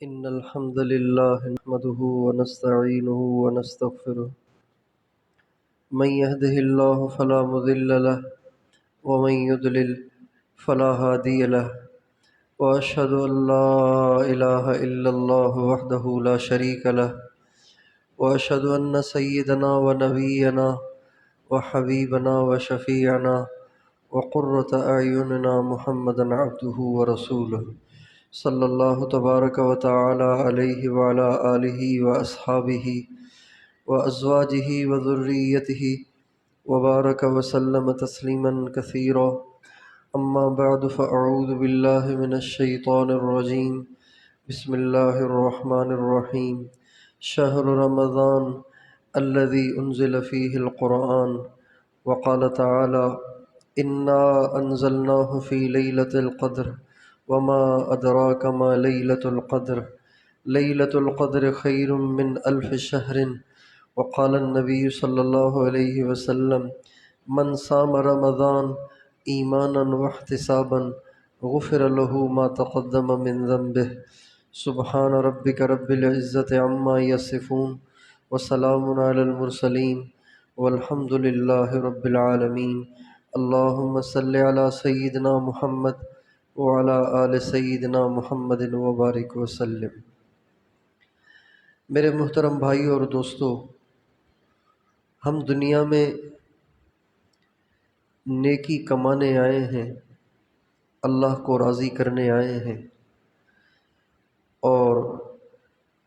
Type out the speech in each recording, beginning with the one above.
إن الحمد لله نحمده ونستعينه ونستغفره من يهده الله فلا مضل له ومن يضلل فلا هادي له وأشهد أن لا إله إلا الله وحده لا شريك له وأشهد أن سيدنا ونبينا وحبيبنا وشفيعنا وقرة أعيننا محمدا عبده ورسوله صلی اللہ تبارک و تعالی علیہ وعلی آلہ واصحابہ وازواجہ وذریتہ وبارک وسلم تسلیما کثیرا اما بعد فاعوذ باللہ من الشیطان الرجیم بسم اللہ الرحمن الرحیم شہر رمضان الذی انزل فیہ القرآن وقال تعالی انا انزلناہ فی لیلۃ القدر وما أدراك ما ليلة القدر ليلة القدر خير من 1000 شهر وقال النبي صلى الله عليه وسلم من صام رمضان إيمانا واحتسابا غفر له ما تقدم من ذنبه سبحان ربك رب العزة عما يصفون وسلام على المرسلين والحمد لله رب العالمين اللهم صل على سيدنا محمد وعلى آل سیدنا محمد وبارک وسلم۔ میرے محترم بھائیو اور دوستو، ہم دنیا میں نیکی کمانے آئے ہیں، اللہ کو راضی کرنے آئے ہیں اور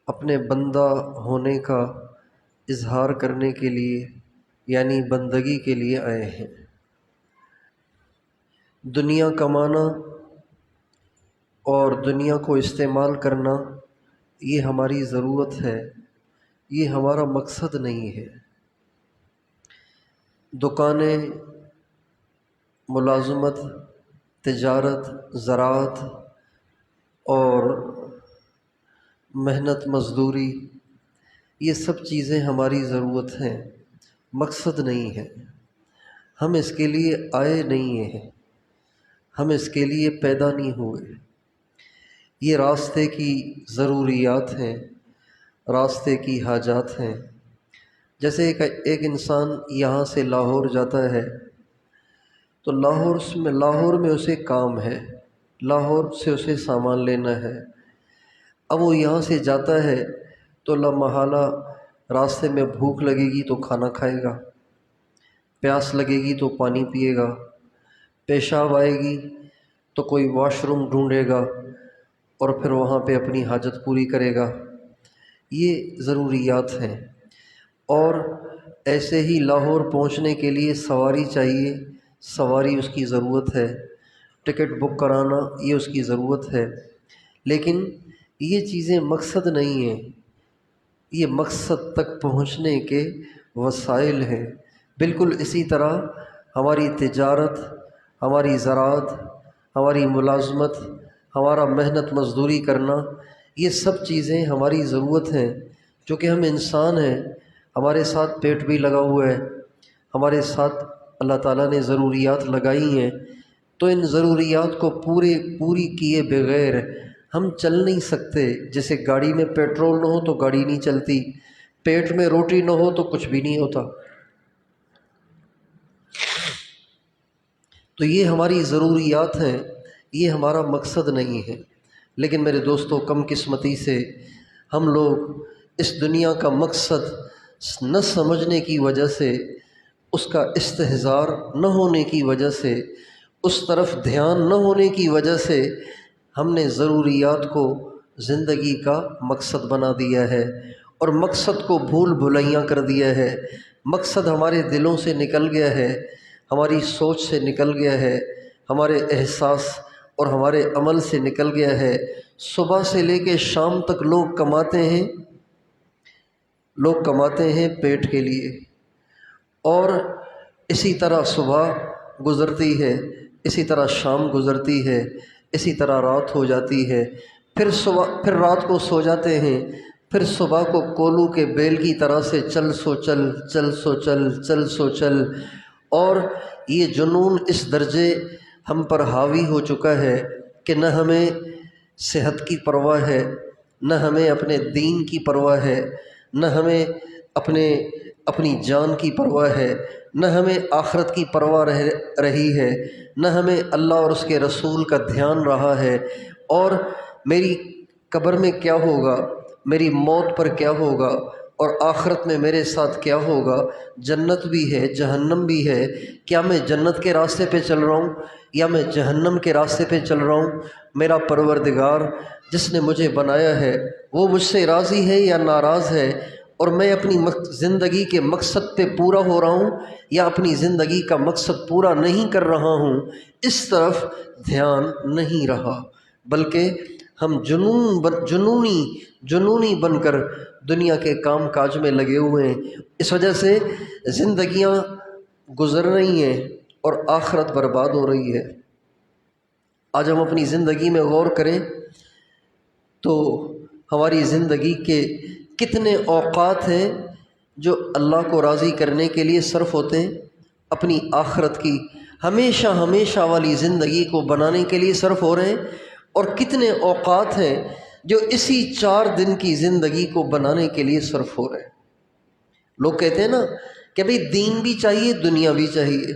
اپنے بندہ ہونے کا اظہار کرنے کے لیے یعنی بندگی کے لیے آئے ہیں۔ دنیا کمانا اور دنیا کو استعمال کرنا یہ ہماری ضرورت ہے، یہ ہمارا مقصد نہیں ہے۔ دکانیں، ملازمت، تجارت، زراعت اور محنت مزدوری، یہ سب چیزیں ہماری ضرورت ہیں، مقصد نہیں ہے۔ ہم اس کے لیے آئے نہیں ہیں، ہم اس کے لیے پیدا نہیں ہوئے۔ یہ راستے کی ضروریات ہیں، راستے کی حاجات ہیں۔ جیسے ایک انسان یہاں سے لاہور جاتا ہے تو لاہور میں اسے کام ہے، لاہور سے اسے سامان لینا ہے۔ اب وہ یہاں سے جاتا ہے تو لامحالہ راستے میں بھوک لگے گی تو کھانا کھائے گا، پیاس لگے گی تو پانی پیے گا، پیشاب آئے گی تو کوئی واش روم ڈھونڈے گا اور پھر وہاں پہ اپنی حاجت پوری کرے گا۔ یہ ضروریات ہیں۔ اور ایسے ہی لاہور پہنچنے کے لیے سواری چاہیے، سواری اس کی ضرورت ہے، ٹکٹ بک کرانا یہ اس کی ضرورت ہے۔ لیکن یہ چیزیں مقصد نہیں ہیں، یہ مقصد تک پہنچنے کے وسائل ہیں۔ بالکل اسی طرح ہماری تجارت، ہماری زراعت، ہماری ملازمت، ہمارا محنت مزدوری کرنا، یہ سب چیزیں ہماری ضرورت ہیں۔ چونکہ ہم انسان ہیں، ہمارے ساتھ پیٹ بھی لگا ہوا ہے، ہمارے ساتھ اللہ تعالیٰ نے ضروریات لگائی ہیں، تو ان ضروریات کو پوری کیے بغیر ہم چل نہیں سکتے۔ جیسے گاڑی میں پیٹرول نہ ہو تو گاڑی نہیں چلتی، پیٹ میں روٹی نہ ہو تو کچھ بھی نہیں ہوتا۔ تو یہ ہماری ضروریات ہیں، یہ ہمارا مقصد نہیں ہے۔ لیکن میرے دوستو، کم قسمتی سے ہم لوگ اس دنیا کا مقصد نہ سمجھنے کی وجہ سے، اس کا استحضار نہ ہونے کی وجہ سے، اس طرف دھیان نہ ہونے کی وجہ سے ہم نے ضروریات کو زندگی کا مقصد بنا دیا ہے اور مقصد کو بھول بھلائیاں کر دیا ہے۔ مقصد ہمارے دلوں سے نکل گیا ہے، ہماری سوچ سے نکل گیا ہے، ہمارے احساس اور ہمارے عمل سے نکل گیا ہے۔ صبح سے لے کے شام تک لوگ کماتے ہیں پیٹ کے لیے، اور اسی طرح صبح گزرتی ہے، اسی طرح شام گزرتی ہے، اسی طرح رات ہو جاتی ہے، پھر رات کو سو جاتے ہیں، پھر صبح کو کولو کے بیل کی طرح سے چل سو چل، چل سو چل، چل سو چل۔ اور یہ جنون اس درجے ہم پر حاوی ہو چکا ہے کہ نہ ہمیں صحت کی پرواہ ہے، نہ ہمیں اپنے دین کی پرواہ ہے، نہ ہمیں اپنی جان کی پرواہ ہے، نہ ہمیں آخرت کی پرواہ رہی ہے، نہ ہمیں اللہ اور اس کے رسول کا دھیان رہا ہے، اور میری قبر میں کیا ہوگا، میری موت پر کیا ہوگا، اور آخرت میں میرے ساتھ کیا ہوگا، جنت بھی ہے جہنم بھی ہے، کیا میں جنت کے راستے پہ چل رہا ہوں یا میں جہنم کے راستے پہ چل رہا ہوں؟ میرا پروردگار جس نے مجھے بنایا ہے وہ مجھ سے راضی ہے یا ناراض ہے، اور میں اپنی زندگی کے مقصد پہ پورا ہو رہا ہوں یا اپنی زندگی کا مقصد پورا نہیں کر رہا ہوں، اس طرف دھیان نہیں رہا، بلکہ ہم جنونی بن کر دنیا کے کام کاج میں لگے ہوئے ہیں۔ اس وجہ سے زندگیاں گزر رہی ہیں اور آخرت برباد ہو رہی ہے۔ آج ہم اپنی زندگی میں غور کریں تو ہماری زندگی کے کتنے اوقات ہیں جو اللہ کو راضی کرنے کے لیے صرف ہوتے ہیں، اپنی آخرت کی ہمیشہ والی زندگی کو بنانے کے لیے صرف ہو رہے ہیں، اور کتنے اوقات ہیں جو اسی 4 دن کی زندگی کو بنانے کے لیے صرف ہو رہے ہیں۔ لوگ کہتے ہیں نا کہ بھئی دین بھی چاہیے دنیا بھی چاہیے،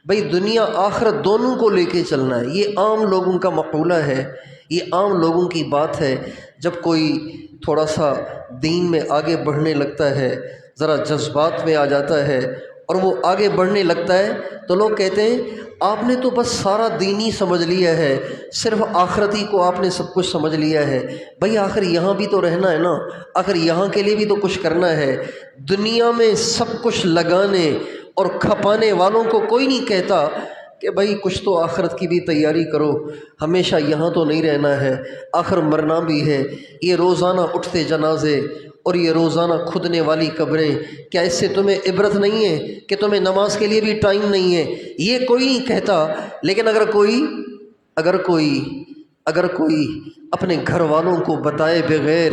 بھئی دنیا آخرت دونوں کو لے کے چلنا ہے۔ یہ عام لوگوں کا مقولہ ہے، یہ عام لوگوں کی بات ہے۔ جب کوئی تھوڑا سا دین میں آگے بڑھنے لگتا ہے، ذرا جذبات میں آ جاتا ہے اور وہ آگے بڑھنے لگتا ہے تو لوگ کہتے ہیں آپ نے تو بس سارا دین ہی سمجھ لیا ہے، صرف آخرتی کو آپ نے سب کچھ سمجھ لیا ہے۔ بھئی آخر یہاں بھی تو رہنا ہے نا، آخر یہاں کے لیے بھی تو کچھ کرنا ہے۔ دنیا میں سب کچھ لگانے اور کھپانے والوں کو کوئی نہیں کہتا کہ بھئی کچھ تو آخرت کی بھی تیاری کرو، ہمیشہ یہاں تو نہیں رہنا ہے، آخر مرنا بھی ہے۔ یہ روزانہ اٹھتے جنازے اور یہ روزانہ کھدنے والی قبریں، کیا اس سے تمہیں عبرت نہیں ہے کہ تمہیں نماز کے لیے بھی ٹائم نہیں ہے؟ یہ کوئی نہیں کہتا، لیکن اگر کوئی اپنے گھر والوں کو بتائے بغیر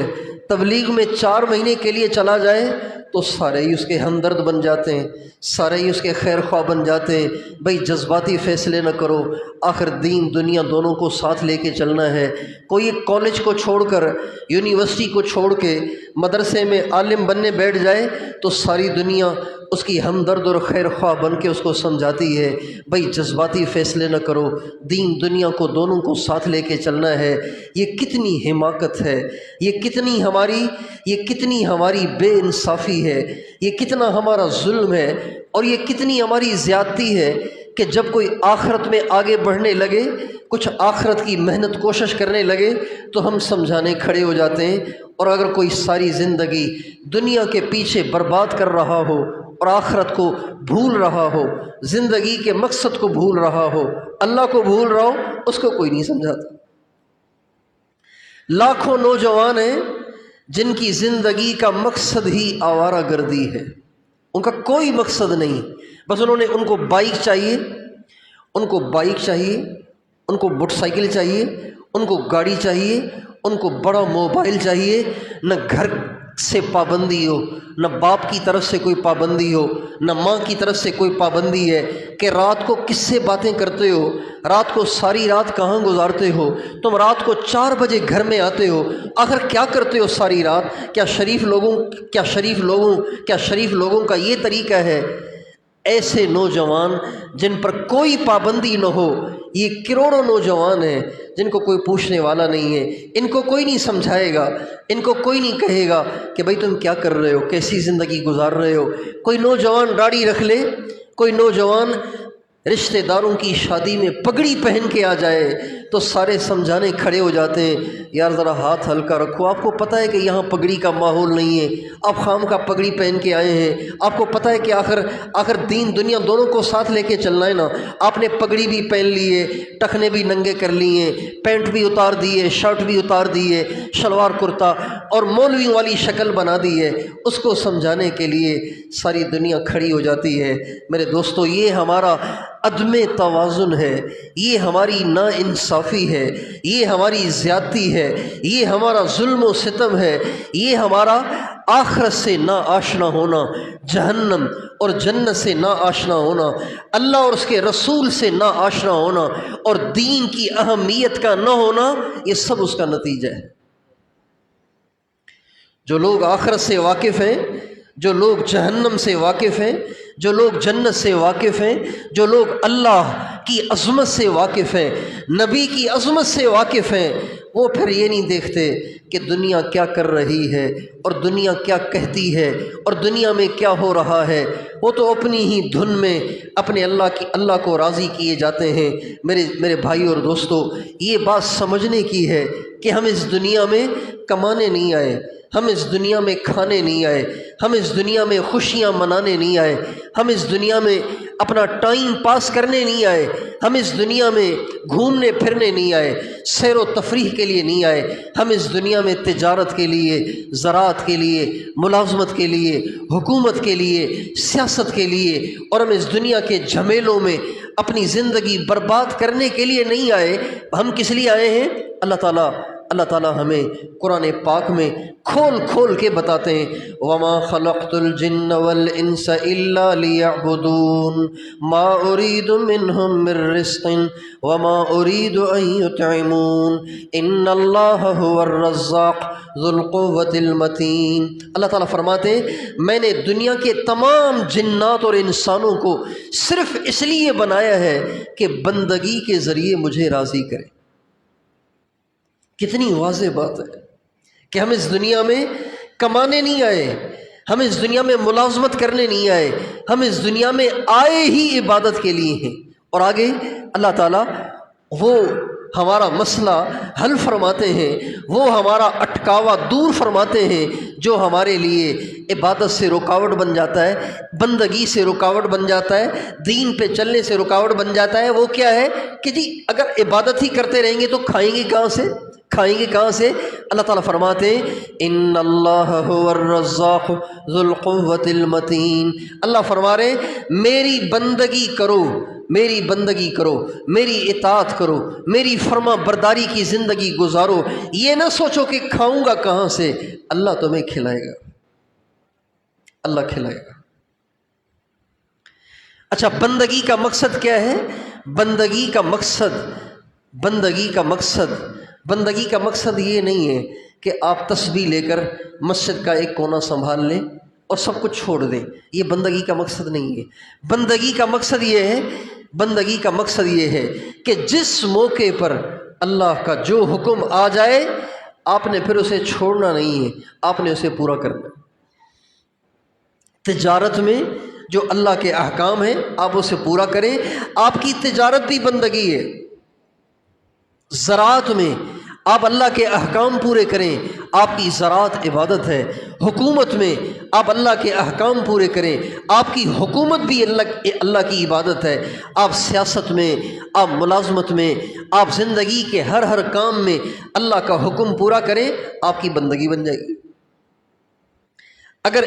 تبلیغ میں 4 مہینے کے لیے چلا جائے تو سارے ہی اس کے ہمدرد بن جاتے ہیں، سارے ہی اس کے خیر خواہ بن جاتے ہیں۔ بھئی جذباتی فیصلے نہ کرو، آخر دین دنیا دونوں کو ساتھ لے کے چلنا ہے۔ کوئی ایک کالج کو چھوڑ کر، یونیورسٹی کو چھوڑ کے مدرسے میں عالم بننے بیٹھ جائے تو ساری دنیا اس کی ہمدرد اور خیر خواہ بن کے اس کو سمجھاتی ہے۔ بھئی جذباتی فیصلے نہ کرو، دین دنیا کو دونوں کو ساتھ لے کے چلنا ہے۔ یہ کتنی حماقت ہے، یہ کتنی ہماری بے انصافی ہے، یہ کتنا ہمارا ظلم ہے، اور یہ کتنی ہماری زیادتی ہے کہ جب کوئی آخرت میں آگے بڑھنے لگے، کچھ آخرت کی محنت کوشش کرنے لگے تو ہم سمجھانے کھڑے ہو جاتے ہیں، اور اگر کوئی ساری زندگی دنیا کے پیچھے برباد کر رہا ہو اور آخرت کو بھول رہا ہو، زندگی کے مقصد کو بھول رہا ہو، اللہ کو بھول رہا ہو، اس کو کوئی نہیں سمجھاتا۔ لاکھوں نوجوان ہیں جن کی زندگی کا مقصد ہی آوارہ گردی ہے، ان کا کوئی مقصد نہیں، بس ان کو بائک چاہیے، ان کو موٹر سائیکل چاہیے، ان کو گاڑی چاہیے، ان کو بڑا موبائل چاہیے۔ نہ گھر سے پابندی ہو، نہ باپ کی طرف سے کوئی پابندی ہو، نہ ماں کی طرف سے کوئی پابندی ہے کہ رات کو کس سے باتیں کرتے ہو، رات کو ساری رات کہاں گزارتے ہو، تم رات کو 4 بجے گھر میں آتے ہو، آخر کیا کرتے ہو ساری رات؟ کیا شریف لوگوں کا یہ طریقہ ہے؟ ایسے نوجوان جن پر کوئی پابندی نہ ہو، یہ کروڑوں نوجوان ہیں جن کو کوئی پوچھنے والا نہیں ہے، ان کو کوئی نہیں سمجھائے گا، ان کو کوئی نہیں کہے گا کہ بھئی تم کیا کر رہے ہو، کیسی زندگی گزار رہے ہو۔ کوئی نوجوان داڑھی رکھ لے، کوئی نوجوان رشتہ داروں کی شادی میں پگڑی پہن کے آ جائے تو سارے سمجھانے کھڑے ہو جاتے ہیں، یار ذرا ہاتھ ہلکا رکھو، آپ کو پتہ ہے کہ یہاں پگڑی کا ماحول نہیں ہے، آپ خام کا پگڑی پہن کے آئے ہیں، آپ کو پتہ ہے کہ آخر دین دنیا دونوں کو ساتھ لے کے چلنا ہے نا، آپ نے پگڑی بھی پہن لی ہے، ٹخنے بھی ننگے کر لیے، پینٹ بھی اتار دیے، شرٹ بھی اتار دیے، شلوار کرتا اور مولوی والی شکل بنا دی ہے، اس کو سمجھانے کے لیے ساری دنیا کھڑی ہو جاتی ہے۔ میرے دوستو، یہ ہمارا عدم توازن ہے، یہ ہماری ناانصافی ہے، یہ ہماری زیادتی ہے، یہ ہمارا ظلم و ستم ہے، یہ ہمارا آخرت سے نا آشنا ہونا، جہنم اور جنت سے نا آشنا ہونا، اللہ اور اس کے رسول سے نا آشنا ہونا، اور دین کی اہمیت کا نہ ہونا، یہ سب اس کا نتیجہ ہے۔ جو لوگ آخرت سے واقف ہیں، جو لوگ جہنم سے واقف ہیں، جو لوگ جنت سے واقف ہیں، جو لوگ اللہ کی عظمت سے واقف ہیں، نبی کی عظمت سے واقف ہیں، وہ پھر یہ نہیں دیکھتے کہ دنیا کیا کر رہی ہے اور دنیا کیا کہتی ہے اور دنیا میں کیا ہو رہا ہے۔ وہ تو اپنی ہی دھن میں اپنے اللہ کو راضی کیے جاتے ہیں۔ میرے بھائی اور دوستو، یہ بات سمجھنے کی ہے کہ ہم اس دنیا میں کمانے نہیں آئے، ہم اس دنیا میں کھانے نہیں آئے، ہم اس دنیا میں خوشیاں منانے نہیں آئے، ہم اس دنیا میں اپنا ٹائم پاس کرنے نہیں آئے، ہم اس دنیا میں گھومنے پھرنے نہیں آئے، سیر و تفریح کے لیے نہیں آئے، ہم اس دنیا میں تجارت کے لیے، زراعت کے لیے، ملازمت کے لیے، حکومت کے لیے، سیاست کے لیے اور ہم اس دنیا کے جھمیلوں میں اپنی زندگی برباد کرنے کے لیے نہیں آئے۔ ہم کس لیے آئے ہیں؟ اللہ تعالیٰ ہمیں قرآن پاک میں کھول کھول کے بتاتے ہیں، وَمَا خَلَقْتُ الْجِنَّ وَالْإِنسَ إِلَّا لِيَعْبُدُونَ مَا أُرِيدُ مِنْهُمْ مِنْ رِزْقٍ وَمَا أُرِيدُ أَنْ يُطْعِمُونَ إِنَّ اللَّهَ هُوَ الرَّزَّاقُ ذُو الْقُوَّةِ الْمَتِينُ۔ اللہ تعالیٰ فرماتے ہیں میں نے دنیا کے تمام جنات اور انسانوں کو صرف اس لیے بنایا ہے کہ بندگی کے ذریعے مجھے راضی کرے۔ کتنی واضح بات ہے کہ ہم اس دنیا میں کمانے نہیں آئے، ہم اس دنیا میں ملازمت کرنے نہیں آئے، ہم اس دنیا میں آئے ہی عبادت کے لیے ہیں۔ اور آگے اللہ تعالیٰ وہ ہمارا مسئلہ حل فرماتے ہیں، وہ ہمارا اٹکاوا دور فرماتے ہیں جو ہمارے لیے عبادت سے رکاوٹ بن جاتا ہے، بندگی سے رکاوٹ بن جاتا ہے، دین پہ چلنے سے رکاوٹ بن جاتا ہے۔ وہ کیا ہے کہ جی اگر عبادت ہی کرتے رہیں گے تو کھائیں گے کہاں سے؟ اللہ تعالیٰ فرماتے ہیں ان اللہ هو الرزاق ذو القوۃ المتین۔ اللہ فرما رہے ہیں میری بندگی کرو، میری بندگی کرو، میری اطاعت کرو، میری فرما برداری کی زندگی گزارو۔ یہ نہ سوچو کہ کھاؤں گا کہاں سے، اللہ تمہیں کھلائے گا، اللہ کھلائے گا۔ اچھا، بندگی کا مقصد کیا ہے؟ بندگی کا مقصد یہ نہیں ہے کہ آپ تسبیح لے کر مسجد کا ایک کونا سنبھال لیں اور سب کچھ چھوڑ دیں، یہ بندگی کا مقصد نہیں ہے۔ بندگی کا مقصد یہ ہے کہ جس موقع پر اللہ کا جو حکم آ جائے آپ نے پھر اسے چھوڑنا نہیں ہے، آپ نے اسے پورا کرنا۔ تجارت میں جو اللہ کے احکام ہیں آپ اسے پورا کریں، آپ کی تجارت بھی بندگی ہے۔ زراعت میں آپ اللہ کے احکام پورے کریں، آپ کی زراعت عبادت ہے۔ حکومت میں آپ اللہ کے احکام پورے کریں، آپ کی حکومت بھی اللہ کی عبادت ہے۔ آپ سیاست میں، آپ ملازمت میں، آپ زندگی کے ہر کام میں اللہ کا حکم پورا کریں، آپ کی بندگی بن جائے گی۔ اگر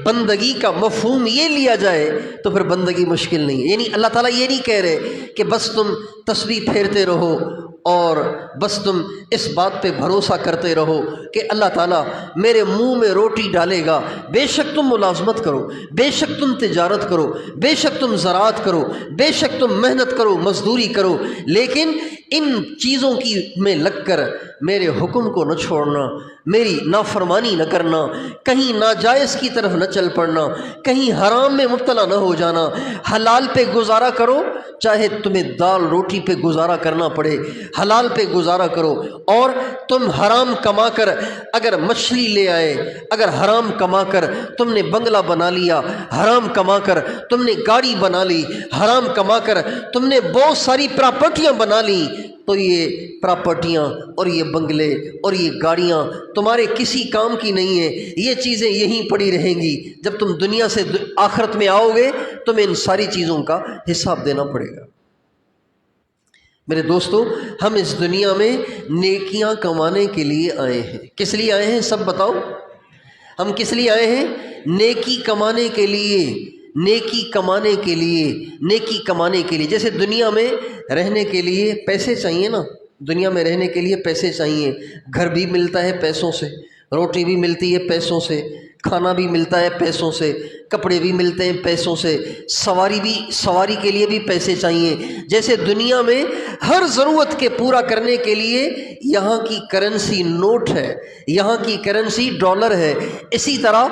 بندگی کا مفہوم یہ لیا جائے تو پھر بندگی مشکل نہیں ہے۔ یعنی اللہ تعالیٰ یہ نہیں کہہ رہے کہ بس تم تسبیح پھیرتے رہو اور بس تم اس بات پہ بھروسہ کرتے رہو کہ اللہ تعالیٰ میرے منہ میں روٹی ڈالے گا۔ بے شک تم ملازمت کرو، بے شک تم تجارت کرو، بے شک تم زراعت کرو، بے شک تم محنت کرو، مزدوری کرو، لیکن ان چیزوں کی میں لگ کر میرے حکم کو نہ چھوڑنا، میری نافرمانی نہ کرنا، کہیں ناجائز کی طرف نہ چل پڑنا، کہیں حرام میں مبتلا نہ ہو جانا۔ حلال پہ گزارا کرو، چاہے تمہیں دال روٹی پہ گزارا کرنا پڑے، حلال پہ گزارا کرو۔ اور تم حرام کما کر اگر مچھلی لے آئے، اگر حرام کما کر تم نے بنگلہ بنا لیا، حرام کما کر تم نے گاڑی بنا لی، حرام کما کر تم نے بہت ساری پراپرٹیاں بنا لی، تو یہ پراپرٹیاں اور یہ بنگلے اور یہ گاڑیاں تمہارے کسی کام کی نہیں ہیں، یہ چیزیں یہیں پڑی رہیں گی۔ جب تم دنیا سے آخرت میں آؤ گے تمہیں ان ساری چیزوں کا حساب دینا پڑے گا۔ میرے دوستو، ہم اس دنیا میں نیکیاں کمانے کے لیے آئے ہیں۔ کس لیے آئے ہیں سب بتاؤ؟ ہم کس لیے آئے ہیں؟ نیکی کمانے کے لیے، نیکی کمانے کے لیے، نیکی کمانے کے لیے۔ جیسے دنیا میں رہنے کے لیے پیسے چاہیے نا، دنیا میں رہنے کے لیے پیسے چاہیے، گھر بھی ملتا ہے پیسوں سے، روٹی بھی ملتی ہے پیسوں سے، کھانا بھی ملتا ہے پیسوں سے، کپڑے بھی ملتے ہیں پیسوں سے، سواری کے لیے بھی پیسے چاہیے۔ جیسے دنیا میں ہر ضرورت کے پورا کرنے کے لیے یہاں کی کرنسی نوٹ ہے، یہاں کی کرنسی ڈالر ہے، اسی طرح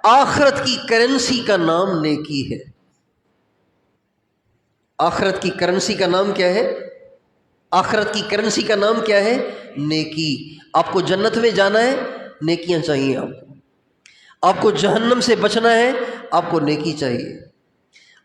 آخرت کی کرنسی کا نام نیکی ہے۔ آخرت کی کرنسی کا نام کیا ہے؟ آخرت کی کرنسی کا نام کیا ہے؟ نیکی۔ آپ کو جنت میں جانا ہے، نیکیاں چاہیے آپ کو جہنم سے بچنا ہے، آپ کو نیکی چاہیے،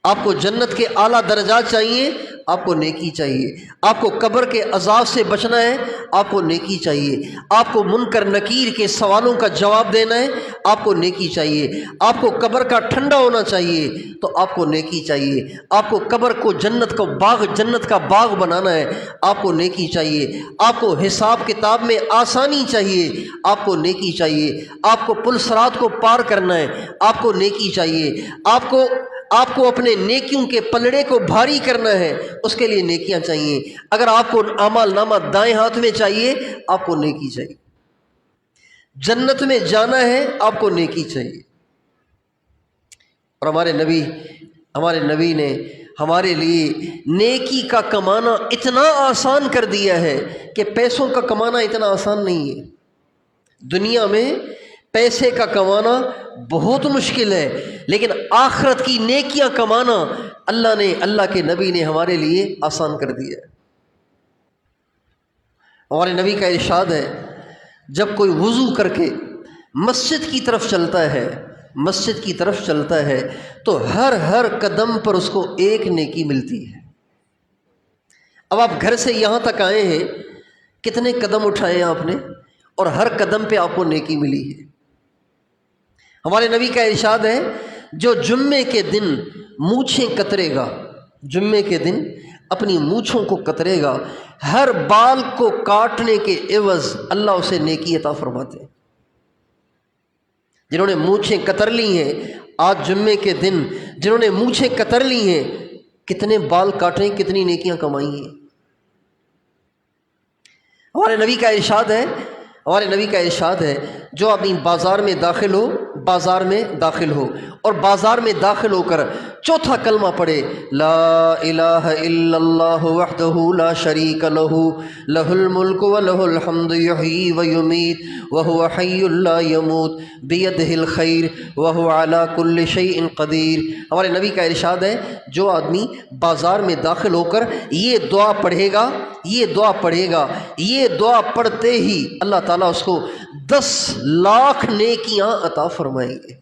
آپ کو جنت کے اعلیٰ درجات چاہیے، آپ کو نیکی چاہیے، آپ کو قبر کے عذاب سے بچنا ہے، آپ کو نیکی چاہیے، آپ کو منکر نکیر کے سوالوں کا جواب دینا ہے، آپ کو نیکی چاہیے، آپ کو قبر کا ٹھنڈا ہونا چاہیے تو آپ کو نیکی چاہیے، آپ کو قبر کو جنت کا باغ بنانا ہے، آپ کو نیکی چاہیے، آپ کو حساب کتاب میں آسانی چاہیے، آپ کو نیکی چاہیے، آپ کو پل صراط کو پار کرنا ہے، آپ کو نیکی چاہیے، آپ کو اپنے نیکیوں کے پلڑے کو بھاری کرنا ہے، اس کے لیے نیکیاں چاہیے۔ اگر آپ کو اعمال نامہ دائیں ہاتھ میں چاہیے، آپ کو نیکی چاہیے۔ جنت میں جانا ہے، آپ کو نیکی چاہیے۔ اور ہمارے نبی نے ہمارے لیے نیکی کا کمانا اتنا آسان کر دیا ہے کہ پیسوں کا کمانا اتنا آسان نہیں ہے۔ دنیا میں پیسے کا کمانا بہت مشکل ہے، لیکن آخرت کی نیکیاں کمانا اللہ کے نبی نے ہمارے لیے آسان کر دیا ہے۔ ہمارے نبی کا ارشاد ہے، جب کوئی وضو کر کے مسجد کی طرف چلتا ہے تو ہر قدم پر اس کو ایک نیکی ملتی ہے۔ اب آپ گھر سے یہاں تک آئے ہیں، کتنے قدم اٹھائے ہیں آپ نے، اور ہر قدم پہ آپ کو نیکی ملی ہے۔ ہمارے نبی کا ارشاد ہے، جو جمعے کے دن مونچھیں کترے گا، جمعے کے دن اپنی مونچھوں کو کترے گا، ہر بال کو کاٹنے کے عوض اللہ اسے نیکی عطا فرماتے ہیں۔ جنہوں نے مونچھیں کتر لی ہیں آج جمعے کے دن، جنہوں نے مونچھیں کتر لی ہیں، کتنے بال کاٹیں، کتنی نیکیاں کمائی ہیں۔ ہمارے نبی کا ارشاد ہے جو آدمی بازار میں داخل ہو اور بازار میں داخل ہو کر چوتھا کلمہ پڑھے، لا الہ الا اللہ وحدہ لا شریک لہ لہ الملک ولہ الحمد یحیی ویمیت وہو حی لا یموت بیدہ الخیر وہو علی کل شیء قدیر۔ ہمارے نبی کا ارشاد ہے، جو آدمی بازار میں داخل ہو کر یہ دعا پڑھے گا، یہ دعا پڑھتے ہی اللہ تعالیٰ اس کو 10 لاکھ نیکیاں عطا فرمائیں گے۔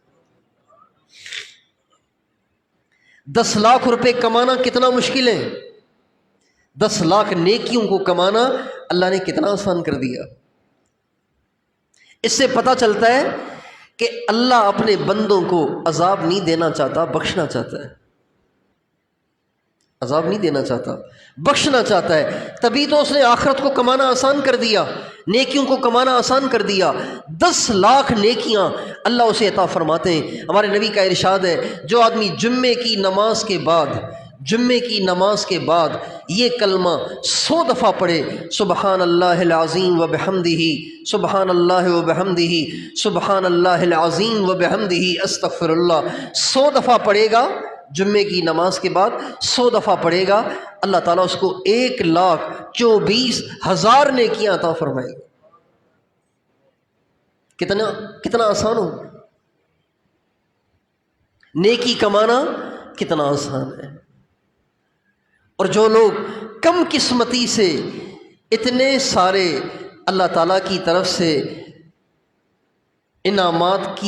10 لاکھ روپے کمانا کتنا مشکل ہے، 10 لاکھ نیکیوں کو کمانا اللہ نے کتنا آسان کر دیا۔ اس سے پتہ چلتا ہے کہ اللہ اپنے بندوں کو عذاب نہیں دینا چاہتا، بخشنا چاہتا ہے۔ عذاب نہیں دینا چاہتا، بخشنا چاہتا ہے، تبھی تو اس نے آخرت کو کمانا آسان کر دیا، نیکیوں کو کمانا آسان کر دیا۔ 10 لاکھ نیکیاں اللہ اسے عطا فرماتے ہیں۔ ہمارے نبی کا ارشاد ہے، جو آدمی جمعے کی نماز کے بعد یہ کلمہ 100 دفعہ پڑھے، سبحان اللہ العظیم و بحمدہ، سبحان اللہ و بحمدہ، سبحان اللہ العظیم و بحمدہ، استغفر اللہ، 100 دفعہ پڑھے گا، جمعے کی نماز کے بعد 100 دفعہ پڑھے گا، اللہ تعالیٰ اس کو 1,24,000 نیکیاں عطا فرمائے گا۔ کتنا آسان ہو، نیکی کمانا کتنا آسان ہے۔ اور جو لوگ کم قسمتی سے اتنے سارے اللہ تعالیٰ کی طرف سے انعامات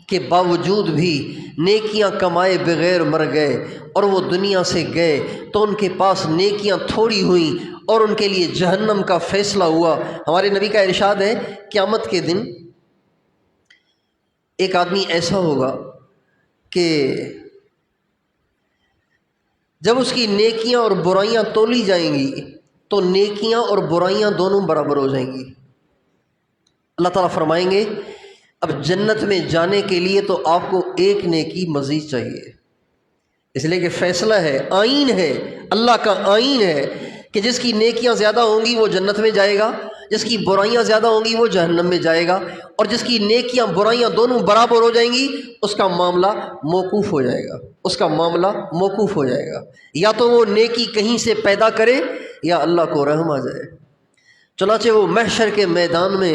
کے باوجود بھی نیکیاں کمائے بغیر مر گئے اور وہ دنیا سے گئے، تو ان کے پاس نیکیاں تھوڑی ہوئیں اور ان کے لیے جہنم کا فیصلہ ہوا۔ ہمارے نبی کا ارشاد ہے، قیامت کے دن ایک آدمی ایسا ہوگا کہ جب اس کی نیکیاں اور برائیاں تولی جائیں گی تو نیکیاں اور برائیاں دونوں برابر ہو جائیں گی۔ اللہ تعالیٰ فرمائیں گے، اب جنت میں جانے کے لیے تو آپ کو ایک نیکی مزید چاہیے، اس لیے کہ فیصلہ ہے، آئین ہے، اللہ کا آئین ہے کہ جس کی نیکیاں زیادہ ہوں گی وہ جنت میں جائے گا، جس کی برائیاں زیادہ ہوں گی وہ جہنم میں جائے گا، اور جس کی نیکیاں برائیاں دونوں برابر ہو جائیں گی اس کا معاملہ موقوف ہو جائے گا، اس کا معاملہ موقوف ہو جائے گا۔ یا تو وہ نیکی کہیں سے پیدا کرے یا اللہ کو رحم آ جائے۔ چنانچہ وہ محشر کے میدان میں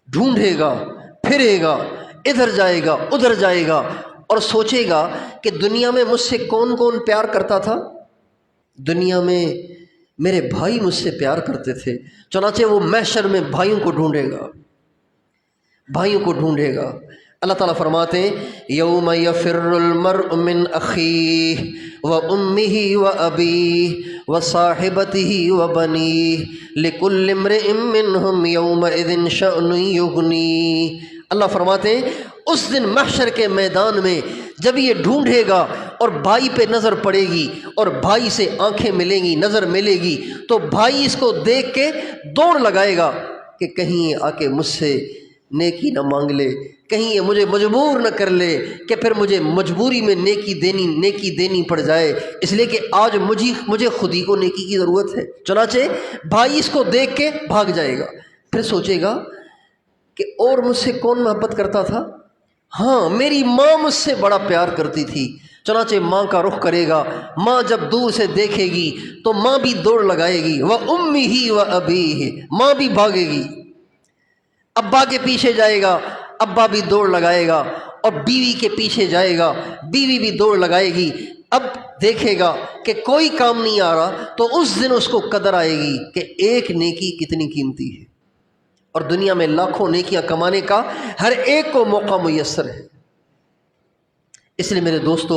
ڈھونڈے گا، پھرے گا، ادھر جائے گا ادھر جائے گا، اور سوچے گا کہ دنیا میں مجھ سے کون کون پیار کرتا تھا؟ دنیا میں میرے بھائی مجھ سے پیار کرتے تھے۔ چنانچہ وہ محشر میں بھائیوں کو ڈھونڈے گا، بھائیوں کو ڈھونڈے گا۔ اللہ تعالیٰ فرماتے ہیں یوم یفر المرء من اخیہ وامہ وابیہ وصاحبتہ وبنیہ لکل امرئ منہم یومئذ شأن یغنیہ۔ اللہ فرماتے ہیں اس دن محشر کے میدان میں جب یہ ڈھونڈے گا اور بھائی پہ نظر پڑے گی اور بھائی سے آنکھیں ملیں گی، نظر ملے گی، تو بھائی اس کو دیکھ کے دوڑ لگائے گا کہ کہیں یہ آ کے مجھ سے نیکی نہ مانگ لے، کہیں یہ مجھے مجبور نہ کر لے کہ پھر مجھے مجبوری میں نیکی دینی پڑ جائے، اس لیے کہ آج مجھے خود ہی کو نیکی کی ضرورت ہے۔ چنانچہ بھائی اس کو دیکھ کے بھاگ جائے گا، پھر سوچے گا کہ اور مجھ سے کون محبت کرتا تھا؟ ہاں، میری ماں مجھ سے بڑا پیار کرتی تھی۔ چنانچہ ماں کا رخ کرے گا، ماں جب دور سے دیکھے گی تو ماں بھی دوڑ لگائے گی، وَأُمِّهِ وَأَبِيهِ، ماں بھی بھاگے گی۔ ابا کے پیچھے جائے گا، ابا بھی دوڑ لگائے گا، اور بیوی کے پیچھے جائے گا، بیوی بھی دوڑ لگائے گی۔ اب دیکھے گا کہ کوئی کام نہیں آ رہا تو اس دن اس کو قدر آئے گی کہ ایک نیکی کتنی قیمتی ہے، اور دنیا میں لاکھوں نیکیاں کمانے کا ہر ایک کو موقع میسر ہے۔ اس لیے میرے دوستو،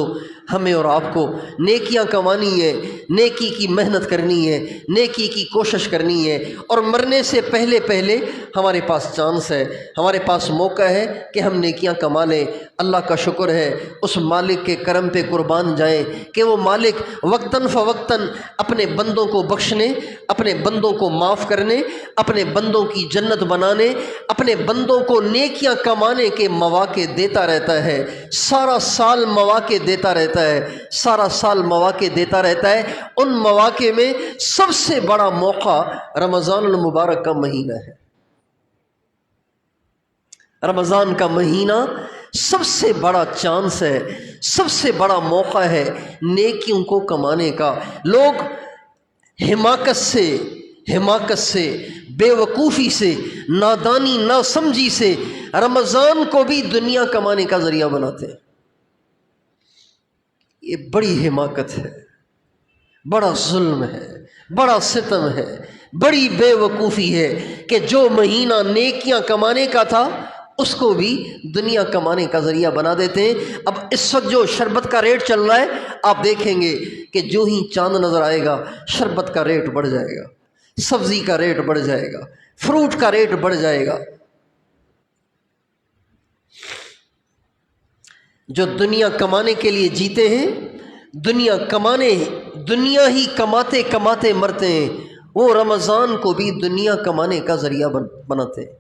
ہمیں اور آپ کو نیکیاں کمانی ہے، نیکی کی محنت کرنی ہے، نیکی کی کوشش کرنی ہے، اور مرنے سے پہلے پہلے ہمارے پاس چانس ہے، ہمارے پاس موقع ہے کہ ہم نیکیاں کما لیں۔ اللہ کا شکر ہے اس مالک کے کرم پہ قربان جائیں کہ وہ مالک وقتاً فوقتاً اپنے بندوں کو بخشنے، اپنے بندوں کو معاف کرنے، اپنے بندوں کی جنت بنانے، اپنے بندوں کو نیکیاں کمانے کے مواقع دیتا رہتا ہے۔ سارا سال مواقع دیتا رہتا ہے، سارا سال مواقع دیتا رہتا ہے۔ ان مواقع میں سب سے بڑا موقع رمضان المبارک کا مہینہ ہے۔ رمضان کا مہینہ سب سے بڑا چانس ہے، سب سے بڑا موقع ہے نیکیوں کو کمانے کا۔ لوگ حماقت سے، بے وقوفی سے، نادانی ناسمجھی سے رمضان کو بھی دنیا کمانے کا ذریعہ بناتے ہیں۔ یہ بڑی حماقت ہے، بڑا ظلم ہے، بڑا ستم ہے، بڑی بے وقوفی ہے کہ جو مہینہ نیکیاں کمانے کا تھا اس کو بھی دنیا کمانے کا ذریعہ بنا دیتے ہیں۔ اب اس وقت جو شربت کا ریٹ چل رہا ہے، آپ دیکھیں گے کہ جو ہی چاند نظر آئے گا شربت کا ریٹ بڑھ جائے گا، سبزی کا ریٹ بڑھ جائے گا، فروٹ کا ریٹ بڑھ جائے گا۔ جو دنیا کمانے کے لیے جیتے ہیں، دنیا ہی کماتے کماتے مرتے ہیں، وہ رمضان کو بھی دنیا کمانے کا ذریعہ بناتے ہیں۔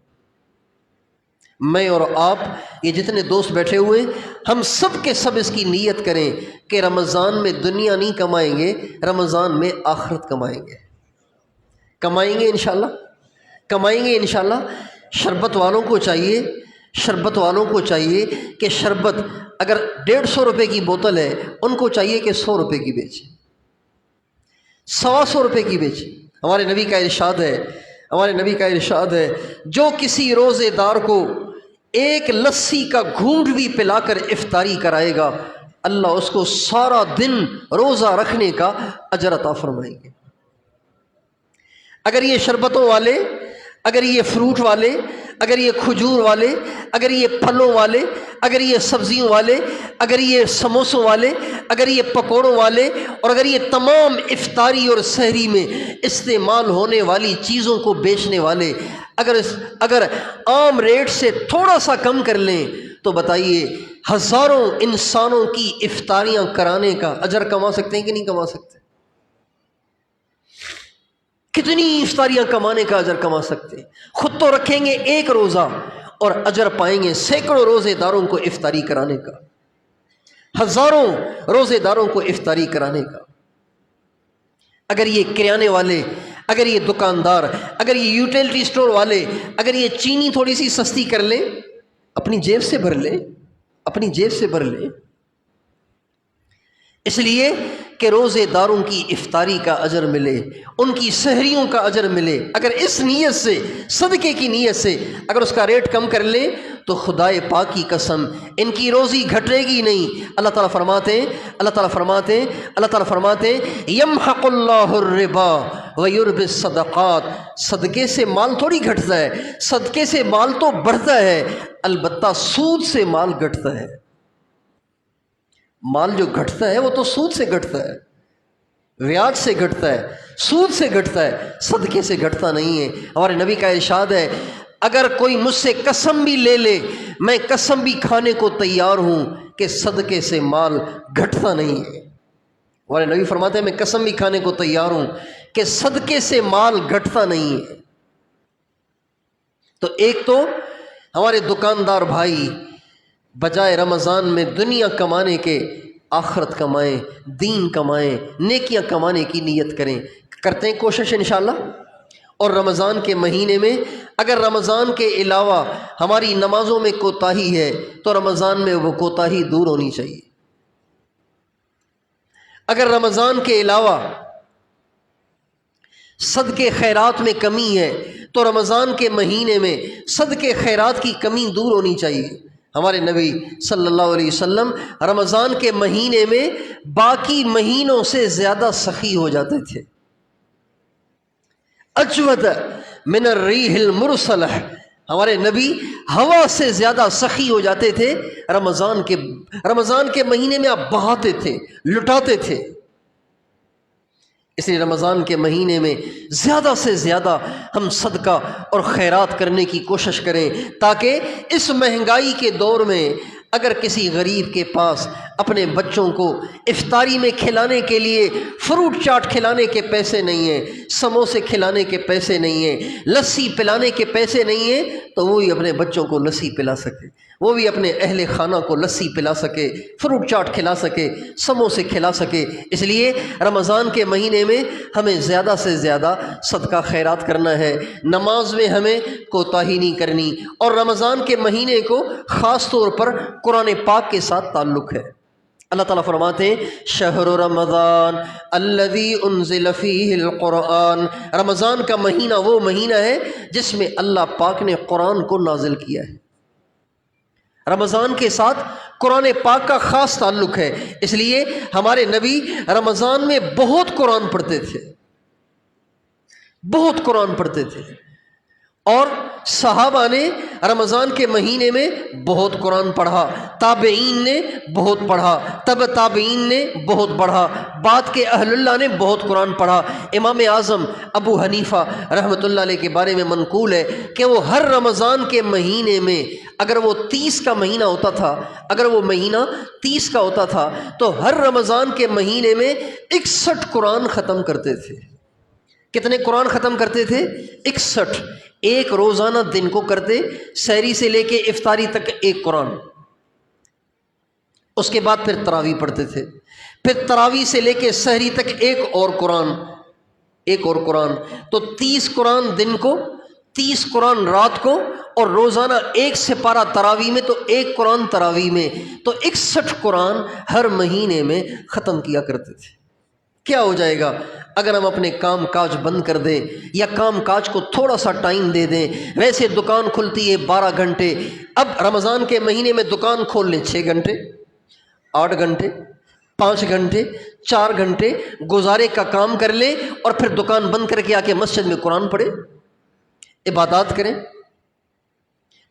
میں اور آپ، یہ جتنے دوست بیٹھے ہوئے، ہم سب کے سب اس کی نیت کریں کہ رمضان میں دنیا نہیں کمائیں گے، رمضان میں آخرت کمائیں گے، کمائیں گے انشاءاللہ، کمائیں گے انشاءاللہ۔ شربت والوں کو چاہیے کہ شربت اگر 150 روپے کی بوتل ہے، ان کو چاہیے کہ 100 روپے کی بیچیں، 125 روپے کی بیچیں۔ ہمارے نبی کا ارشاد ہے جو کسی روزے دار کو ایک لسی کا گھونٹ بھی پلا کر افطاری کرائے گا، اللہ اس کو سارا دن روزہ رکھنے کا اجر عطا فرمائیں گے۔ اگر یہ شربتوں والے، اگر یہ فروٹ والے، اگر یہ کھجور والے، اگر یہ پھلوں والے، اگر یہ سبزیوں والے، اگر یہ سموسوں والے، اگر یہ پکوڑوں والے، اور اگر یہ تمام افطاری اور سحری میں استعمال ہونے والی چیزوں کو بیچنے والے اگر عام ریٹ سے تھوڑا سا کم کر لیں، تو بتائیے ہزاروں انسانوں کی افطاریاں کرانے کا اجر کما سکتے ہیں کہ نہیں کما سکتے؟ کتنی افطاریاں کمانے کا اجر کما سکتے ہیں؟ خود تو رکھیں گے ایک روزہ اور اجر پائیں گے سینکڑوں روزے داروں کو افطاری کرانے کا، ہزاروں روزے داروں کو افطاری کرانے کا۔ اگر یہ کریانے والے، اگر یہ دکاندار، اگر یہ یوٹیلٹی اسٹور والے اگر یہ چینی تھوڑی سی سستی کر لیں، اپنی جیب سے بھر لیں، اپنی جیب سے بھر لیں، اس لیے کہ روزے داروں کی افطاری کا اجر ملے، ان کی سحریوں کا اجر ملے۔ اگر اس نیت سے، صدقے کی نیت سے اگر اس کا ریٹ کم کر لیں تو خدائے پاک کی قسم ان کی روزی گھٹے گی نہیں۔ اللہ تعالیٰ فرماتے ہیں یمحق اللہ الربا ویربی الصدقات، صدقے سے مال تھوڑی گھٹتا ہے، صدقے سے مال تو بڑھتا ہے، البتہ سود سے مال گھٹتا ہے۔ مال جو گھٹتا ہے وہ تو سود سے گھٹتا ہے، بیاج سے گھٹتا ہے، سود سے گھٹتا ہے، صدقے سے گھٹتا نہیں ہے۔ ہمارے نبی کا ارشاد ہے اگر کوئی مجھ سے قسم بھی لے لے، میں قسم بھی کھانے کو تیار ہوں کہ صدقے سے مال گھٹتا نہیں ہے۔ ہمارے نبی فرماتے ہیں میں قسم بھی کھانے کو تیار ہوں کہ صدقے سے مال گھٹتا نہیں ہے۔ تو ایک تو ہمارے دکاندار بھائی بجائے رمضان میں دنیا کمانے کے آخرت کمائیں، دین کمائیں، نیکیاں کمانے کی نیت کرتے ہیں کوشش انشاءاللہ۔ اور رمضان کے مہینے میں اگر رمضان کے علاوہ ہماری نمازوں میں کوتاہی ہے تو رمضان میں وہ کوتاہی دور ہونی چاہیے۔ اگر رمضان کے علاوہ صدقے خیرات میں کمی ہے تو رمضان کے مہینے میں صدقے خیرات کی کمی دور ہونی چاہیے۔ ہمارے نبی صلی اللہ علیہ وسلم رمضان کے مہینے میں باقی مہینوں سے زیادہ سخی ہو جاتے تھے۔ اجود من الریح المرسلہ، ہمارے نبی ہوا سے زیادہ سخی ہو جاتے تھے۔ رمضان کے مہینے میں آپ بہاتے تھے، لٹاتے تھے۔ اس لیے رمضان کے مہینے میں زیادہ سے زیادہ ہم صدقہ اور خیرات کرنے کی کوشش کریں، تاکہ اس مہنگائی کے دور میں اگر کسی غریب کے پاس اپنے بچوں کو افطاری میں کھلانے کے لیے فروٹ چاٹ کھلانے کے پیسے نہیں ہیں، سموسے کھلانے کے پیسے نہیں ہیں، لسی پلانے کے پیسے نہیں ہیں، تو وہ بھی اپنے بچوں کو لسی پلا سکے، وہ بھی اپنے اہل خانہ کو لسی پلا سکے، فروٹ چاٹ کھلا سکے، سموسے کھلا سکے۔ اس لیے رمضان کے مہینے میں ہمیں زیادہ سے زیادہ صدقہ خیرات کرنا ہے، نماز میں ہمیں کوتاہی نہیں کرنی، اور رمضان کے مہینے کو خاص طور پر قرآن پاک کے ساتھ تعلق ہے۔ اللہ تعالیٰ فرماتے ہیں شہر رمضان الذی انزل فیہ القرآن، رمضان کا مہینہ وہ مہینہ ہے جس میں اللہ پاک نے قرآن کو نازل کیا ہے۔ رمضان کے ساتھ قرآن پاک کا خاص تعلق ہے، اس لیے ہمارے نبی رمضان میں بہت قرآن پڑھتے تھے، بہت قرآن پڑھتے تھے، اور صحابہ نے رمضان کے مہینے میں بہت قرآن پڑھا، تابعین نے بہت پڑھا، تب تابعین نے بہت پڑھا، بعد کے اہل اللہ نے بہت قرآن پڑھا۔ امام اعظم ابو حنیفہ رحمۃ اللہ علیہ کے بارے میں منقول ہے کہ وہ ہر رمضان کے مہینے میں اگر وہ 30 کا مہینہ ہوتا تھا، اگر وہ مہینہ 30 کا ہوتا تھا تو ہر رمضان کے مہینے میں 61 قرآن ختم کرتے تھے۔ کتنے قرآن ختم کرتے تھے؟ 61۔ ایک روزانہ دن کو کرتے، سحری سے لے کے افطاری تک ایک قرآن، اس کے بعد پھر تراویح پڑھتے تھے، پھر تراویح سے لے کے سحری تک ایک اور قرآن، ایک اور قرآن، تو 30 قرآن دن کو، 30 قرآن رات کو، اور روزانہ ایک سپارہ تراویح میں، تو ایک قرآن تراویح میں، تو 61 قرآن ہر مہینے میں ختم کیا کرتے تھے۔ کیا ہو جائے گا اگر ہم اپنے کام کاج بند کر دیں یا کام کاج کو تھوڑا سا ٹائم دے دیں؟ ویسے دکان کھلتی ہے 12 گھنٹے، اب رمضان کے مہینے میں دکان کھول لیں 6 گھنٹے، 8 گھنٹے، 5 گھنٹے، 4 گھنٹے گزارے کا کام کر لیں، اور پھر دکان بند کر کے آ کے مسجد میں قرآن پڑھیں، عبادات کریں۔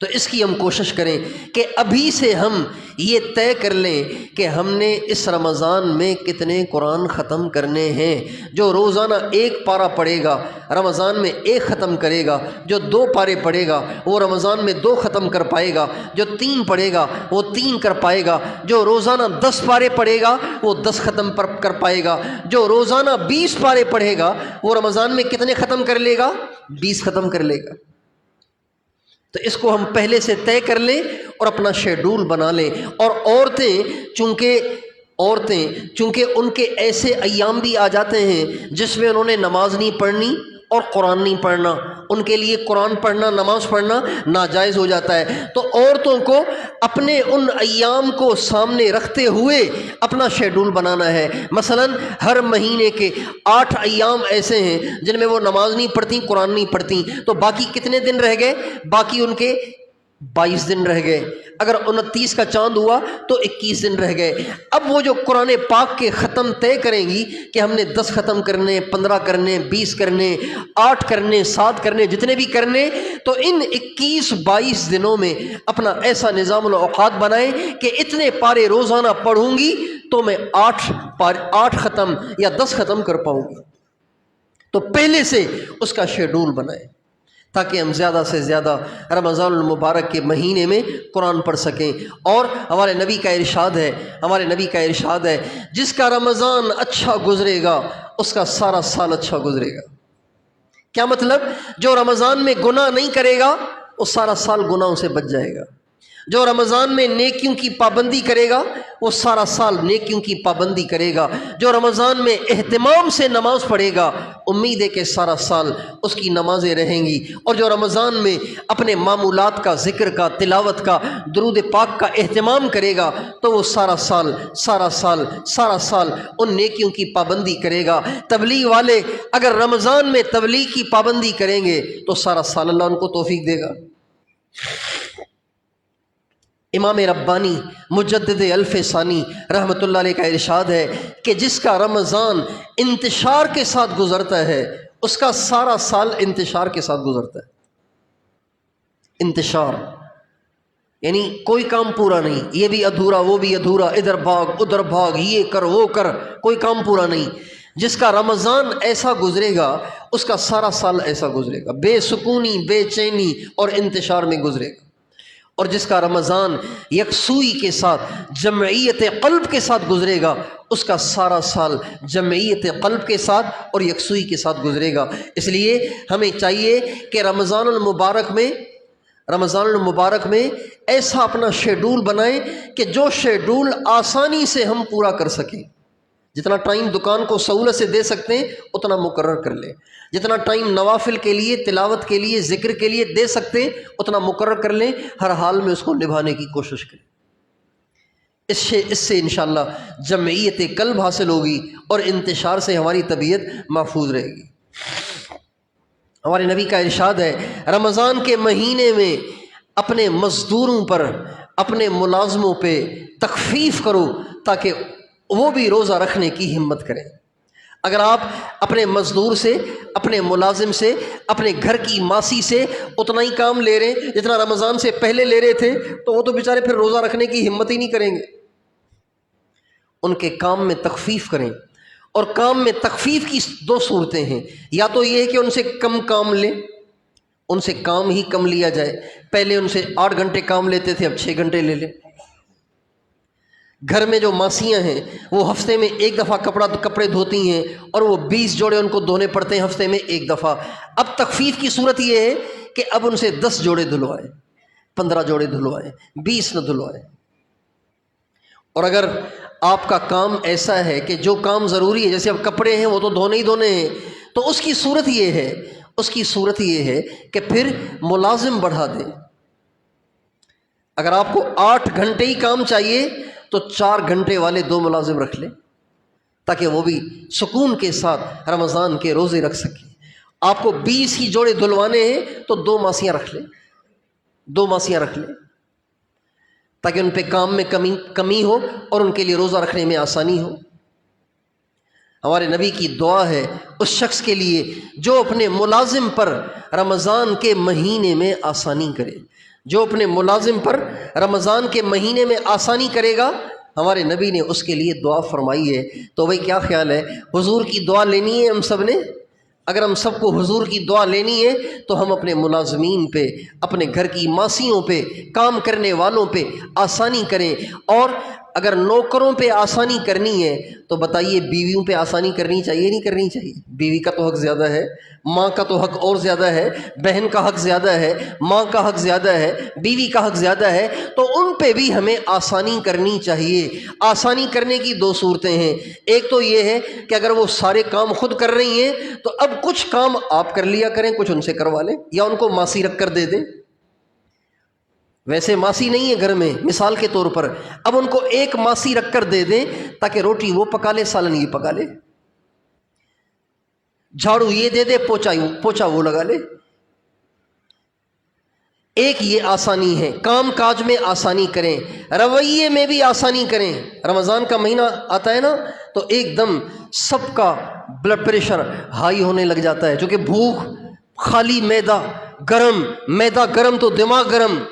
تو اس کی ہم کوشش کریں کہ ابھی سے ہم یہ طے کر لیں کہ ہم نے اس رمضان میں کتنے قرآن ختم کرنے ہیں۔ جو روزانہ ایک پارہ پڑھے گا رمضان میں ایک ختم کرے گا، جو 2 پارے پڑھے گا وہ رمضان میں 2 ختم کر پائے گا، جو 3 پڑھے گا وہ 3 کر پائے گا، جو روزانہ 10 پارے پڑھے گا وہ 10 ختم کر پائے گا، جو روزانہ 20 پارے پڑھے گا وہ رمضان میں کتنے ختم کر لے گا؟ 20 ختم کر لے گا۔ تو اس کو ہم پہلے سے طے کر لیں اور اپنا شیڈول بنا لیں۔ اور عورتیں چونکہ ان کے ایسے ایام بھی آ جاتے ہیں جس میں انہوں نے نماز نہیں پڑھنی اور قرآن نہیں پڑھنا، ان کے لیے قرآن پڑھنا، نماز پڑھنا ناجائز ہو جاتا ہے۔ تو عورتوں کو اپنے ان ایام کو سامنے رکھتے ہوئے اپنا شیڈول بنانا ہے۔ مثلا ہر مہینے کے 8 ایام ایسے ہیں جن میں وہ نماز نہیں پڑھتی، قرآن نہیں پڑھتی، تو باقی کتنے دن رہ گئے؟ باقی ان کے 22 دن رہ گئے۔ اگر 29 کا چاند ہوا تو 21 دن رہ گئے۔ اب وہ جو قرآن پاک کے ختم طے کریں گی کہ ہم نے 10 ختم کرنے، 15 کرنے، 20 کرنے، 8 کرنے، 7 کرنے، جتنے بھی کرنے، تو ان 21-22 دنوں میں اپنا ایسا نظام الاوقات بنائیں کہ اتنے پارے روزانہ پڑھوں گی تو میں 8 ختم یا 10 ختم کر پاؤں گی۔ تو پہلے سے اس کا شیڈول بنائیں تاکہ ہم زیادہ سے زیادہ رمضان المبارک کے مہینے میں قرآن پڑھ سکیں۔ اور ہمارے نبی کا ارشاد ہے جس کا رمضان اچھا گزرے گا اس کا سارا سال اچھا گزرے گا۔ کیا مطلب؟ جو رمضان میں گناہ نہیں کرے گا وہ سارا سال گناہوں سے بچ جائے گا۔ جو رمضان میں نیکیوں کی پابندی کرے گا وہ سارا سال نیکیوں کی پابندی کرے گا۔ جو رمضان میں اہتمام سے نماز پڑھے گا امید ہے کہ سارا سال اس کی نمازیں رہیں گی۔ اور جو رمضان میں اپنے معمولات کا، ذکر کا، تلاوت کا، درود پاک کا اہتمام کرے گا تو وہ سارا سال ان نیکیوں کی پابندی کرے گا۔ تبلیغ والے اگر رمضان میں تبلیغ کی پابندی کریں گے تو سارا سال اللہ ان کو توفیق دے گا۔ امام ربانی مجدد الف ثانی رحمۃ اللہ علیہ کا ارشاد ہے کہ جس کا رمضان انتشار کے ساتھ گزرتا ہے اس کا سارا سال انتشار کے ساتھ گزرتا ہے۔ انتشار یعنی کوئی کام پورا نہیں، یہ بھی ادھورا، وہ بھی ادھورا، ادھر بھاگ ادھر بھاگ، یہ کر وہ کر، کوئی کام پورا نہیں۔ جس کا رمضان ایسا گزرے گا اس کا سارا سال ایسا گزرے گا، بے سکونی، بے چینی اور انتشار میں گزرے گا۔ اور جس کا رمضان یکسوئی کے ساتھ، جمعیت قلب کے ساتھ گزرے گا اس کا سارا سال جمعیت قلب کے ساتھ اور یکسوئی کے ساتھ گزرے گا۔ اس لیے ہمیں چاہیے کہ رمضان المبارک میں ایسا اپنا شیڈول بنائیں کہ جو شیڈول آسانی سے ہم پورا کر سکیں۔ جتنا ٹائم دکان کو سہولت سے دے سکتے ہیں اتنا مقرر کر لیں، جتنا ٹائم نوافل کے لیے، تلاوت کے لیے، ذکر کے لیے دے سکتے ہیں اتنا مقرر کر لیں، ہر حال میں اس کو نبھانے کی کوشش کریں۔ اس سے انشاءاللہ جمعیت قلب حاصل ہوگی اور انتشار سے ہماری طبیعت محفوظ رہے گی۔ ہمارے نبی کا ارشاد ہے رمضان کے مہینے میں اپنے مزدوروں پر، اپنے ملازموں پہ تخفیف کرو تاکہ وہ بھی روزہ رکھنے کی ہمت کریں۔ اگر آپ اپنے مزدور سے، اپنے ملازم سے، اپنے گھر کی ماسی سے اتنا ہی کام لے رہے ہیں جتنا رمضان سے پہلے لے رہے تھے تو وہ تو بیچارے پھر روزہ رکھنے کی ہمت ہی نہیں کریں گے۔ ان کے کام میں تخفیف کریں، اور کام میں تخفیف کی 2 صورتیں ہیں، یا تو یہ ہے کہ ان سے کم کام لیں، ان سے کام ہی کم لیا جائے، پہلے ان سے 8 گھنٹے کام لیتے تھے اب 6 گھنٹے لے لیں۔ گھر میں جو ماسیاں ہیں وہ ہفتے میں 1 دفعہ کپڑے دھوتی ہیں اور وہ 20 جوڑے ان کو دھونے پڑتے ہیں ہفتے میں 1 دفعہ۔ اب تخفیف کی صورت یہ ہے کہ اب ان سے 10 جوڑے دھلوائیں، 15 جوڑے دھلوائیں، 20 نہ دھلوائیں۔ اور اگر آپ کا کام ایسا ہے کہ جو کام ضروری ہے، جیسے اب کپڑے ہیں وہ تو دھونے ہی دھونے ہیں، تو اس کی صورت یہ ہے کہ پھر ملازم بڑھا دیں۔ اگر آپ کو 8 گھنٹے ہی کام چاہیے تو 4 گھنٹے والے 2 ملازم رکھ لیں تاکہ وہ بھی سکون کے ساتھ رمضان کے روزے رکھ سکیں۔ آپ کو 20 ہی جوڑے دھلوانے ہیں تو 2 ماسیاں رکھ لیں، 2 ماسیاں رکھ لیں تاکہ ان پہ کام میں کمی ہو اور ان کے لیے روزہ رکھنے میں آسانی ہو۔ ہمارے نبی کی دعا ہے اس شخص کے لیے جو اپنے ملازم پر رمضان کے مہینے میں آسانی کرے، جو اپنے ملازم پر رمضان کے مہینے میں آسانی کرے گا، ہمارے نبی نے اس کے لیے دعا فرمائی ہے۔ تو بھائی کیا خیال ہے، حضور کی دعا لینی ہے ہم سب نے؟ اگر ہم سب کو حضور کی دعا لینی ہے تو ہم اپنے ملازمین پہ، اپنے گھر کی ماسیوں پہ، کام کرنے والوں پہ آسانی کریں، اور اگر نوکروں پہ آسانی کرنی ہے تو بتائیے بیویوں پہ آسانی کرنی چاہیے نہیں کرنی چاہیے؟ بیوی کا تو حق زیادہ ہے، ماں کا تو حق اور زیادہ ہے، بہن کا حق زیادہ ہے، ماں کا حق زیادہ ہے، بیوی کا حق زیادہ ہے، تو ان پہ بھی ہمیں آسانی کرنی چاہیے۔ آسانی کرنے کی دو صورتیں ہیں، ایک تو یہ ہے کہ اگر وہ سارے کام خود کر رہی ہیں تو اب کچھ کام آپ کر لیا کریں، کچھ ان سے کروا لیں، یا ان کو ماسی رکھ کر دے دیں۔ ویسے ماسی نہیں ہے گھر میں، مثال کے طور پر اب ان کو ایک ماسی رکھ کر دے دیں تاکہ روٹی وہ پکا لے، سالن یہ پکا لے، جھاڑو یہ دے دے، پوچھا وہ لگا لے۔ ایک یہ آسانی ہے، کام کاج میں آسانی کریں، رویے میں بھی آسانی کریں۔ رمضان کا مہینہ آتا ہے نا تو ایک دم سب کا بلڈ پریشر ہائی ہونے لگ جاتا ہے، چونکہ بھوک، خالی معدہ گرم تو دماغ گرم،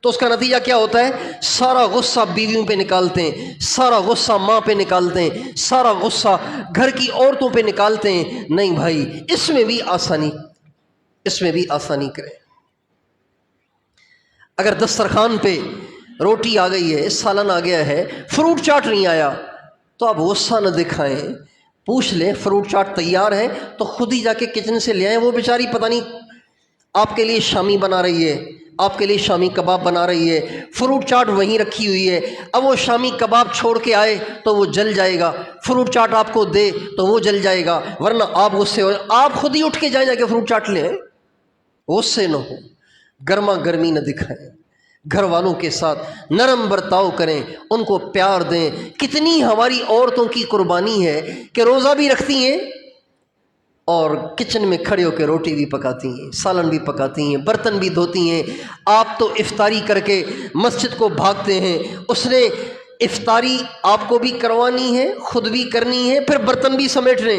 تو اس کا نتیجہ کیا ہوتا ہے؟ سارا غصہ بیویوں پہ نکالتے ہیں، سارا غصہ ماں پہ نکالتے ہیں، سارا غصہ گھر کی عورتوں پہ نکالتے ہیں۔ نہیں بھائی، اس میں بھی آسانی کریں۔ اگر دسترخوان پہ روٹی آ گئی ہے، سالن آ گیا ہے، فروٹ چاٹ نہیں آیا، تو آپ غصہ نہ دکھائیں، پوچھ لیں فروٹ چاٹ تیار ہے تو خود ہی جا کے کچن سے لے آئیں۔ وہ بیچاری پتہ نہیں آپ کے لیے شامی بنا رہی ہے، آپ کے لیے شامی کباب بنا رہی ہے، فروٹ چاٹ وہیں رکھی ہوئی ہے، اب وہ شامی کباب چھوڑ کے آئے تو وہ جل جائے گا، فروٹ چاٹ آپ کو دے تو وہ جل جائے گا، ورنہ آپ غصے ہو، آپ خود ہی اٹھ کے جا کے فروٹ چاٹ لیں، غصے نہ ہو، گرما گرمی نہ دکھائیں، گھر والوں کے ساتھ نرم برتاؤ کریں، ان کو پیار دیں۔ کتنی ہماری عورتوں کی قربانی ہے کہ روزہ بھی رکھتی ہیں اور کچن میں کھڑے ہو کے روٹی بھی پکاتی ہیں، سالن بھی پکاتی ہیں، برتن بھی دھوتی ہیں۔ آپ تو افطاری کر کے مسجد کو بھاگتے ہیں، اس نے افطاری آپ کو بھی کروانی ہے، خود بھی کرنی ہے، پھر برتن بھی سمیٹنے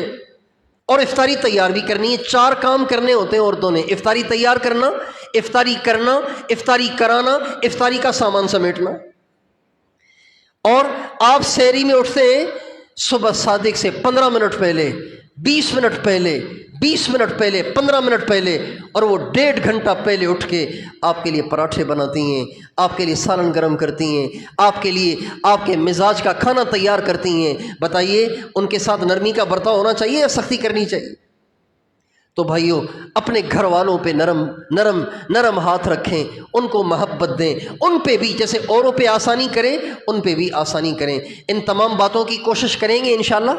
اور افطاری تیار بھی کرنی ہے۔ 4 کام کرنے ہوتے ہیں عورتوں نے، افطاری تیار کرنا، افطاری کرنا، افطاری کرانا، افطاری کا سامان سمیٹنا۔ اور آپ سحری میں اٹھتے ہیں صبح صادق سے 15 منٹ پہلے، 20 منٹ پہلے، 20 منٹ پہلے، 15 منٹ پہلے، اور وہ 1.5 گھنٹہ پہلے اٹھ کے آپ کے لیے پراٹھے بناتی ہیں، آپ کے لیے سالن گرم کرتی ہیں، آپ کے لیے آپ کے مزاج کا کھانا تیار کرتی ہیں۔ بتائیے ان کے ساتھ نرمی کا برتاؤ ہونا چاہیے یا سختی کرنی چاہیے؟ تو بھائیوں، اپنے گھر والوں پہ نرم ہاتھ رکھیں، ان کو محبت دیں، ان پہ بھی جیسے اوروں پہ آسانی کریں ان پہ بھی آسانی کریں۔ ان تمام باتوں کی کوشش کریں گے انشاءاللہ۔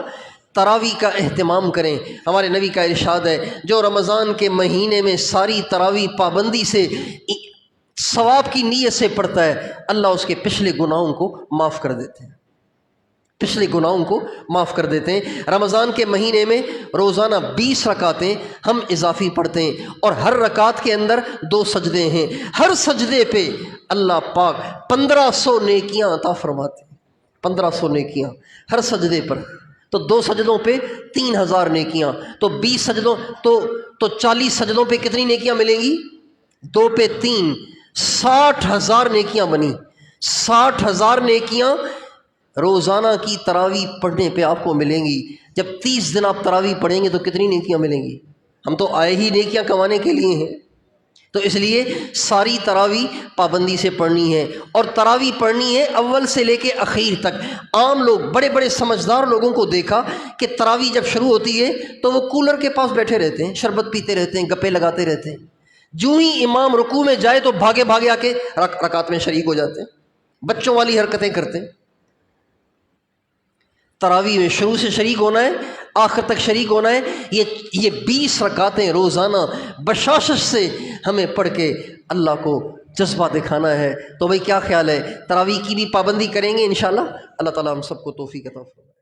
تراویح کا اہتمام کریں، ہمارے نبی کا ارشاد ہے جو رمضان کے مہینے میں ساری تراویح پابندی سے ثواب کی نیت سے پڑھتا ہے، اللہ اس کے پچھلے گناہوں کو معاف کر دیتے ہیں، پچھلے گناہوں کو معاف کر دیتے ہیں۔ رمضان کے مہینے میں روزانہ 20 رکعتیں ہم اضافی پڑھتے ہیں، اور ہر رکعت کے اندر 2 سجدے ہیں، ہر سجدے پہ اللہ پاک 1500 نیکیاں عطا فرماتے ہیں، 1500 نیکیاں ہر سجدے پر، تو 2 سجدوں پہ 3000 نیکیاں، تو 20 سجدوں تو 40 سجدوں پہ کتنی نیکیاں ملیں گی؟ 2 پہ 3، 60,000 نیکیاں بنی۔ 60,000 نیکیاں روزانہ کی تراویح پڑھنے پہ آپ کو ملیں گی۔ جب 30 دن آپ تراویح پڑھیں گے تو کتنی نیکیاں ملیں گی؟ ہم تو آئے ہی نیکیاں کمانے کے لیے ہیں، تو اس لیے ساری تراویح پابندی سے پڑھنی ہے، اور تراویح پڑھنی ہے اول سے لے کے اخیر تک۔ عام لوگ، بڑے بڑے سمجھدار لوگوں کو دیکھا کہ تراویح جب شروع ہوتی ہے تو وہ کولر کے پاس بیٹھے رہتے ہیں، شربت پیتے رہتے ہیں، گپے لگاتے رہتے ہیں، جو ہی امام رکوع میں جائے تو بھاگے بھاگے آ کے رکعت میں شریک ہو جاتے ہیں، بچوں والی حرکتیں کرتے ہیں۔ تراویح میں شروع سے شریک ہونا ہے، آخر تک شریک ہونا ہے۔ یہ 20 رکعتیں روزانہ بشاشت سے ہمیں پڑھ کے اللہ کو جذبہ دکھانا ہے۔ تو بھائی کیا خیال ہے، تراویح کی بھی پابندی کریں گے انشاءاللہ؟ اللہ تعالیٰ ہم سب کو توفیق عطا فرمائے۔